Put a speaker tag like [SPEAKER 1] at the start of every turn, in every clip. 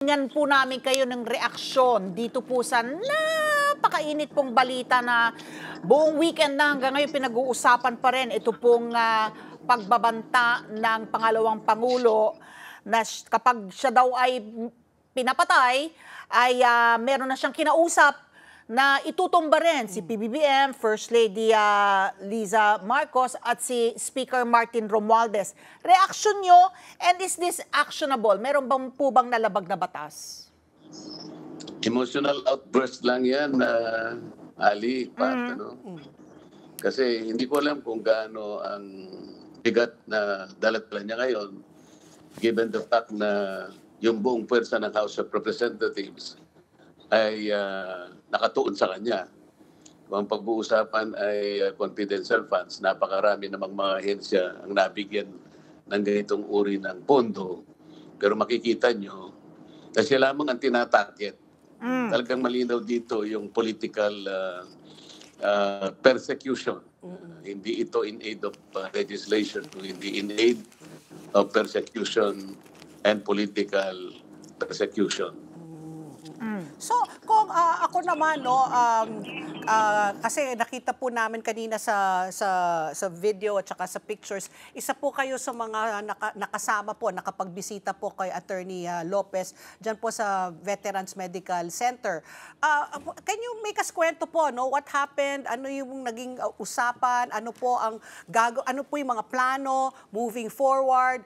[SPEAKER 1] Hingan po namin kayo ng reaksyon dito po sa napakainit pong balita na buong weekend na hanggang ngayon pinag-uusapan pa rin. Ito pong pagbabanta ng pangalawang Pangulo na kapag siya daw ay pinapatay, ay meron na siyang kinausap na itutumba rin si PBBM, First Lady Liza Marcos at si Speaker Martin Romualdez. Reaction nyo, and is this actionable? Meron bang po bang nalabag na batas?
[SPEAKER 2] Emotional outburst lang yan, Ali, Pat, ano? Kasi hindi ko alam kung gaano ang bigat na dalat-dala niya ngayon, given the fact na yung buong pwersa ng House of Representatives ay nakatuon sa kanya. Kung ang pag-uusapan ay confidential funds, napakarami namang mga ahensya ang nabigyan ng ganitong uri ng pondo. Pero makikita nyo, na siya lamang ang tinatarget. Talagang malinaw dito yung political persecution. Hindi ito in aid of legislation, hindi in aid of persecution and political persecution.
[SPEAKER 3] So, kung ako naman, no, kasi nakita po namin kanina sa video at saka sa pictures, isa po kayo sa mga nakasama po, nakapagbisita po kay Attorney Lopez dyan po sa Veterans Medical Center. Can you make us kwento po, no? What happened? Ano yung naging usapan? Ano po yung mga plano moving forward?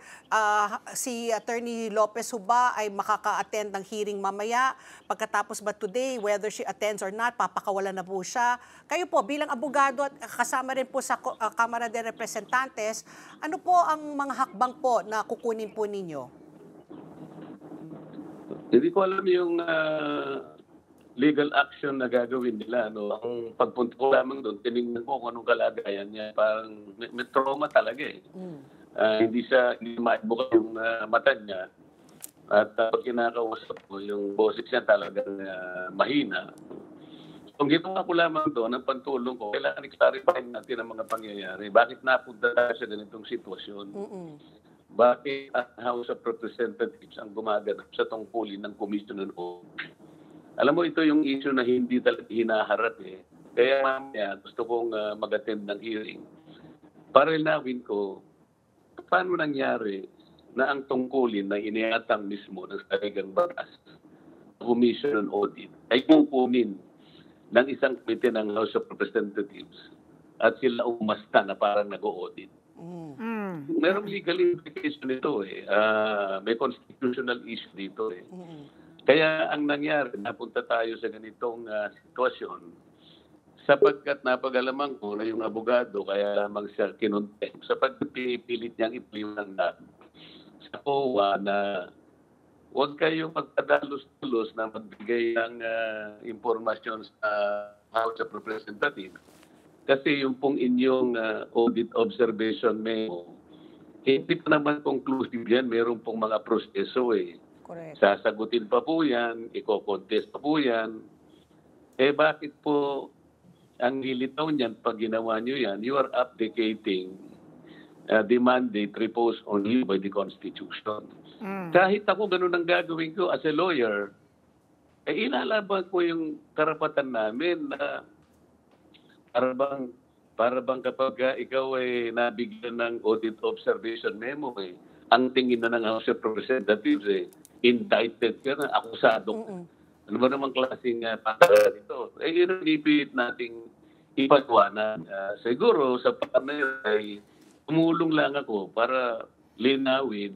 [SPEAKER 3] Si Attorney Lopez ba ay makaka-attend ng hearing mamaya? Pagkatapos ba today, whether she attends or not, papakawalan na po siya. Kayo po, bilang abogado at kasama rin po sa Kamara de Representantes, ano po ang mga hakbang po na kukunin po ninyo?
[SPEAKER 2] Hindi ko alam yung legal action na gagawin nila. No? Ang pagpunta ko lamang doon, tinignan ko kung anong kalagayan niya. Parang may trauma talaga eh. Hindi ma-advocate yung mata niya. At pag kinakausap ko, yung boses niya talagang mahina. Kung ginawa ko lamang doon, ang pantulong ko, kailangan i-clarify natin ang mga pangyayari. Bakit napunta tayo sa ganitong sitwasyon? Bakit ang House of Representatives ang gumaganap sa tungkulin ng Commission on Audit? Alam mo, ito yung issue na hindi talaga hinaharap eh. Kaya mamaya gusto kong mag-attend ng hearing para linawin ko paano nangyari na ang tungkulin na iniatang mismo ng saligang batas, Commission on Audit, ay kukunin ng isang komite ng House of Representatives at sila umasta na parang nag-audit. Merong legal implication nito eh. May constitutional issue dito eh. Kaya ang nangyari, napunta tayo sa ganitong sitwasyon sapagkat napag-alaman ko na yung abogado kaya lamang siya kinontempt sapagkat pinipilit niyang ipaliwanag sa COA na huwag kayong magpadalos-tulos na magbigay ng impormasyon sa House of Representatives. Kasi yung pong inyong audit observation memo, hindi pa naman conclusive yan. Meron pong mga proseso eh.
[SPEAKER 3] Correct.
[SPEAKER 2] Sasagutin pa po yan, iko-contest pa po yan. Eh bakit po ang lilitaw niyan pag ginawa nyo yan, you are abdicating the mandate reposed on you by the Constitution. Kahit ako ganun ang gagawin ko as a lawyer, inalaban ko yung karapatan namin na para bang kapag ikaw ay nabigyan ng audit observation memo, ang tingin na ng House of Representatives, indicted ka na, akusado ka. Ano ba namang klaseng pagkakala nito? Yun ang ipilit nating ipagwanan. Siguro sa panahon na yun ay tumulong lang ako para linawin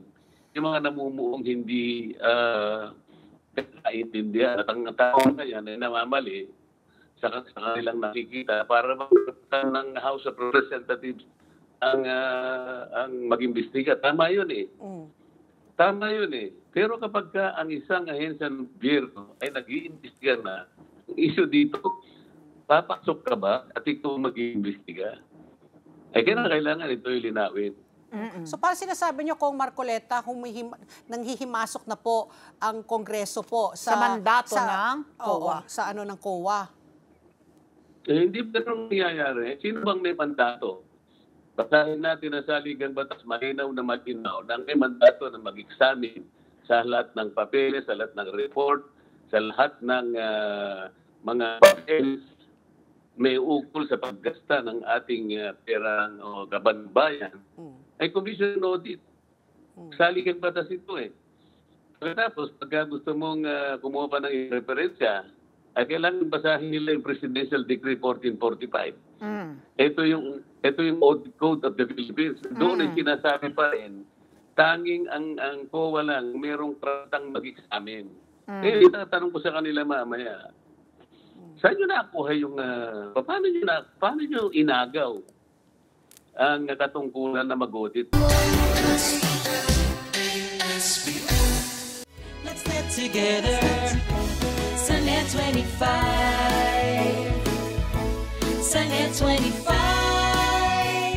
[SPEAKER 2] yung mga namumuong hindi kaintindihan at ang tao na yan ay namamali sa kanilang nakikita para magpapatan ng House of Representatives ang mag-imbestiga. Tama yun eh. Tama yun eh. Pero kapag ang isang ahensya ng gobyerno ay nag-iimbestiga na, ang issue dito, papasok ka ba at ikaw mag-iimbestiga? Kailangan ito yung linawin.
[SPEAKER 3] So para sinasabi niyo kung Marcoleta, nanghihimasok na po ang Kongreso po
[SPEAKER 1] sa mandato ng COA.
[SPEAKER 3] Sa ano ng COA.
[SPEAKER 2] Hindi ba nang nangyayari? Sino bang may mandato? Basahin natin ang saligang batas, malinaw na matinaw na may mandato na mag-examine sa lahat ng papeles, sa lahat ng report, sa lahat ng mga papeles may ukol sa paggasta ng ating perang o kabanbayan, ay commission audit. Saligang batas ito eh. Pagkatapos, pagka gusto mong kumuha pa ng referensya, ay kailangan basahin nila yung Presidential Decree 1445. Ito yung Audit Code of the Philippines. Doon ay sinasabi pa rin, tanging ang COA lang merong tratang mag-examine. Eh, itatanong ko sa kanila mamaya, saan nyo nakuha yung, paano nyo inagaw ang katungkulan na mag-audit?
[SPEAKER 4] Let's get together. Sunnet 25. Sunnet 25.